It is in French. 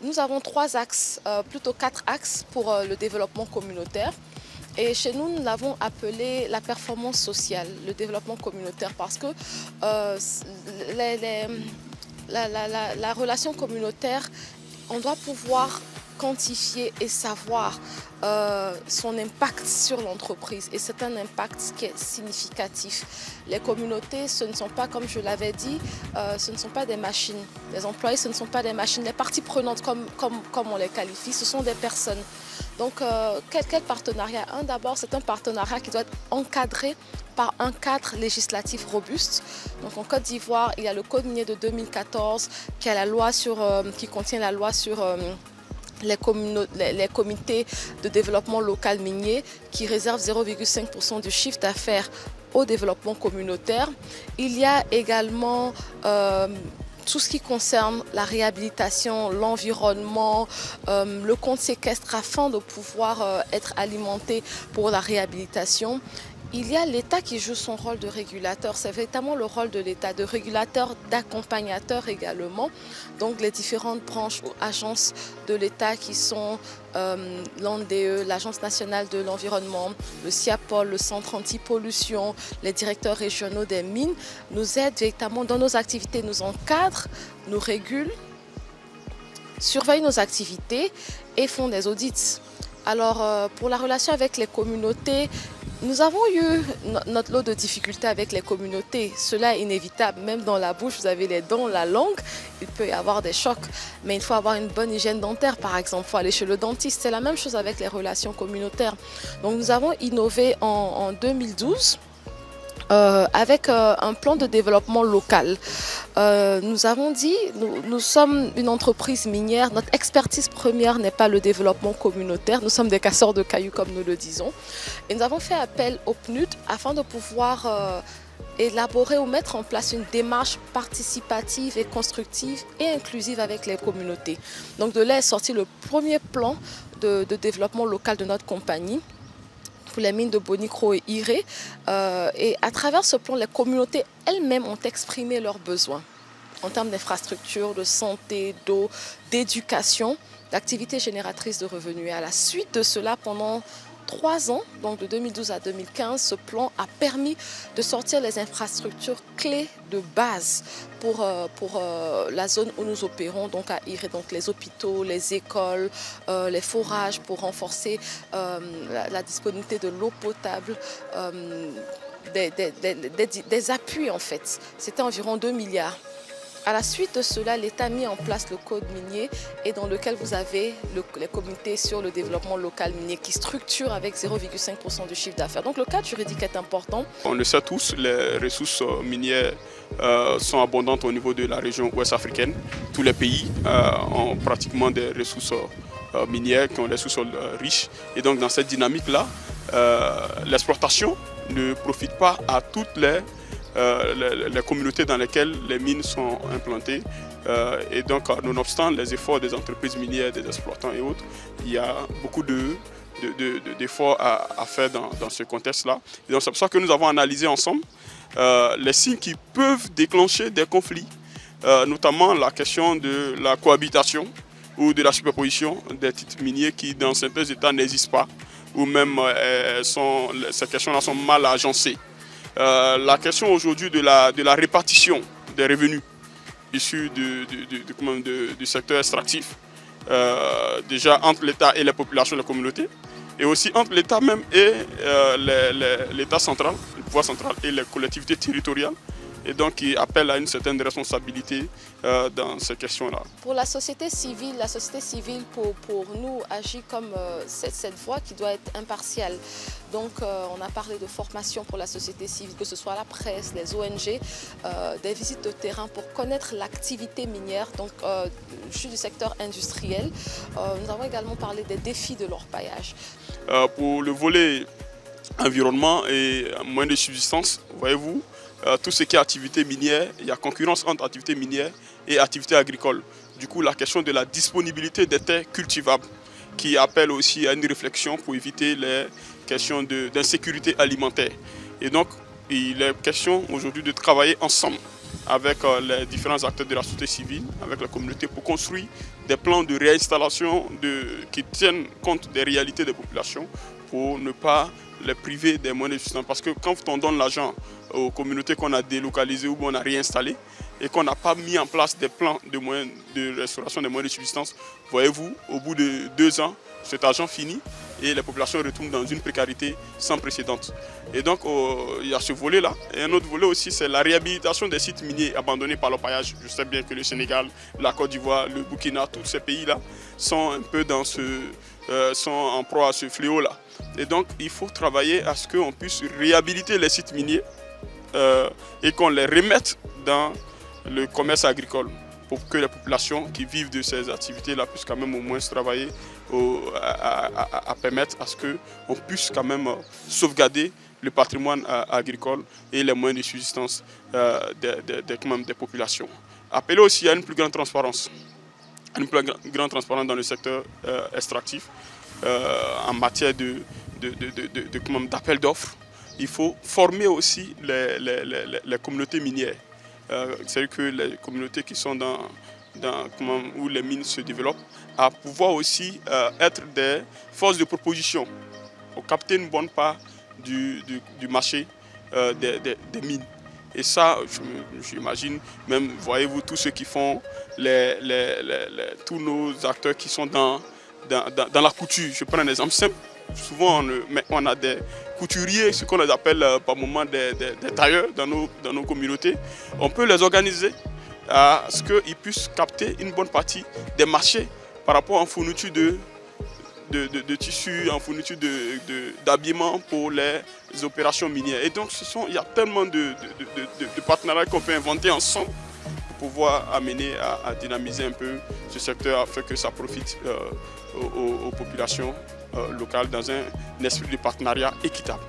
nous avons 3 axes, plutôt 4 axes pour le développement communautaire. Et chez nous, nous l'avons appelé la performance sociale, le développement communautaire, parce que les, les- la relation communautaire, on doit pouvoir quantifier et savoir son impact sur l'entreprise. Et c'est un impact qui est significatif. Les communautés, ce ne sont pas, comme je l'avais dit, ce ne sont pas des machines. Les employés, ce ne sont pas des machines. Les parties prenantes, comme on les qualifie, ce sont des personnes. Donc, quel partenariat? D'abord, c'est un partenariat qui doit être encadré par un cadre législatif robuste. Donc en Côte d'Ivoire, il y a le Code minier de 2014 qui, a la loi qui contient la loi sur les comités de développement local minier qui réservent 0,5% du chiffre d'affaires au développement communautaire. Il y a également tout ce qui concerne la réhabilitation, l'environnement, le compte séquestre afin de pouvoir être alimenté pour la réhabilitation. Il y a l'État qui joue son rôle de régulateur, c'est véritablement le rôle de l'État, de régulateur, d'accompagnateur également. Donc les différentes branches ou agences de l'État qui sont l'ANDE, l'Agence nationale de l'environnement, le CIAPOL, le Centre anti-pollution, les directeurs régionaux des mines, nous aident véritablement dans nos activités, nous encadrent, nous régulent, surveillent nos activités et font des audits. Alors pour la relation avec les communautés, nous avons eu notre lot de difficultés avec les communautés. Cela est inévitable. Même dans la bouche, vous avez les dents, la langue. Il peut y avoir des chocs. Mais il faut avoir une bonne hygiène dentaire, par exemple. Il faut aller chez le dentiste. C'est la même chose avec les relations communautaires. Donc nous avons innové en 2012 avec un plan de développement local. Nous avons dit, nous sommes une entreprise minière, notre expertise première n'est pas le développement communautaire, nous sommes des casseurs de cailloux comme nous le disons. Et nous avons fait appel au PNUD afin de pouvoir élaborer ou mettre en place une démarche participative et constructive et inclusive avec les communautés. Donc de là est sorti le premier plan de développement local de notre compagnie pour les mines de Bonikro et Iré. Et à travers ce plan, les communautés elles-mêmes ont exprimé leurs besoins en termes d'infrastructures, de santé, d'eau, d'éducation, d'activités génératrices de revenus. Et à la suite de cela, pendant 3 ans, donc de 2012 à 2015, ce plan a permis de sortir les infrastructures clés de base pour la zone où nous opérons, donc à Iré, donc les hôpitaux, les écoles, les forages pour renforcer la disponibilité de l'eau potable, des appuis en fait. C'était environ 2 milliards. À la suite de cela, l'État a mis en place le code minier et dans lequel vous avez les comités sur le développement local minier qui structurent avec 0,5% du chiffre d'affaires. Donc le cadre juridique est important. On le sait tous, les ressources minières sont abondantes au niveau de la région ouest africaine. Tous les pays ont pratiquement des ressources minières qui ont des sous-sols riches. Et donc dans cette dynamique-là, l'exploitation ne profite pas à toutes les communautés dans lesquelles les mines sont implantées. Et donc, nonobstant les efforts des entreprises minières, des exploitants et autres, il y a beaucoup d'efforts à faire dans ce contexte-là. Et donc, c'est pour ça que nous avons analysé ensemble les signes qui peuvent déclencher des conflits, notamment la question de la cohabitation ou de la superposition des titres miniers qui, dans certains États, n'existent pas, ou même ces questions-là sont mal agencées. La question aujourd'hui de la répartition des revenus issus du secteur extractif, déjà entre l'État et les populations, les communautés, et aussi entre l'État même et l'État central, le pouvoir central et les collectivités territoriales. Et donc qui appelle à une certaine responsabilité dans ces questions-là. Pour la société civile pour nous agit comme cette voie qui doit être impartiale. Donc on a parlé de formation pour la société civile, que ce soit la presse, les ONG, des visites de terrain pour connaître l'activité minière. Donc je suis du secteur industriel. Nous avons également parlé des défis de l'orpaillage. Pour le volet environnement et moyens de subsistance, voyez-vous, tout ce qui est activité minière, il y a concurrence entre activité minière et activité agricole. Du coup, la question de la disponibilité des terres cultivables qui appelle aussi à une réflexion pour éviter les questions d'insécurité alimentaire. Et donc, il est question aujourd'hui de travailler ensemble avec les différents acteurs de la société civile, avec la communauté, pour construire des plans de réinstallation qui tiennent compte des réalités des populations pour ne pas les priver des moyens de subsistance. Parce que quand on donne l'argent aux communautés qu'on a délocalisées ou qu'on a réinstallées et qu'on n'a pas mis en place des plans de moyens de restauration des moyens de subsistance, voyez-vous, au bout de 2 ans, cet argent finit et les populations retournent dans une précarité sans précédent. Et donc, il y a ce volet-là. Et un autre volet aussi, c'est la réhabilitation des sites miniers abandonnés par l'orpaillage. Je sais bien que le Sénégal, la Côte d'Ivoire, le Burkina, tous ces pays-là sont un peu dans sont en proie à ce fléau-là. Et donc, il faut travailler à ce qu'on puisse réhabiliter les sites miniers et qu'on les remette dans le commerce agricole pour que les populations qui vivent de ces activités-là puissent quand même au moins travailler à permettre à ce qu'on puisse quand même sauvegarder le patrimoine agricole et les moyens de subsistance des populations. Appeler aussi à une plus grande transparence. Une plus grande transparence dans le secteur extractif en matière d'appel d'offres. Il faut former aussi les communautés minières. C'est-à-dire que les communautés qui sont où les mines se développent, à pouvoir aussi être des forces de proposition pour capter une bonne part du marché des mines. Et ça, j'imagine, même, voyez-vous, tous ceux qui font, tous nos acteurs qui sont dans la couture. Je prends un exemple simple. Souvent, on a des couturiers, ce qu'on appelle par moment des tailleurs dans nos communautés. On peut les organiser à ce qu'ils puissent capter une bonne partie des marchés par rapport en fourniture de tissus, en fourniture d'habillement pour les opérations minières. Et donc, il y a tellement de partenariats qu'on peut inventer ensemble pour pouvoir amener à dynamiser un peu ce secteur afin que ça profite aux populations locales dans un esprit de partenariat équitable.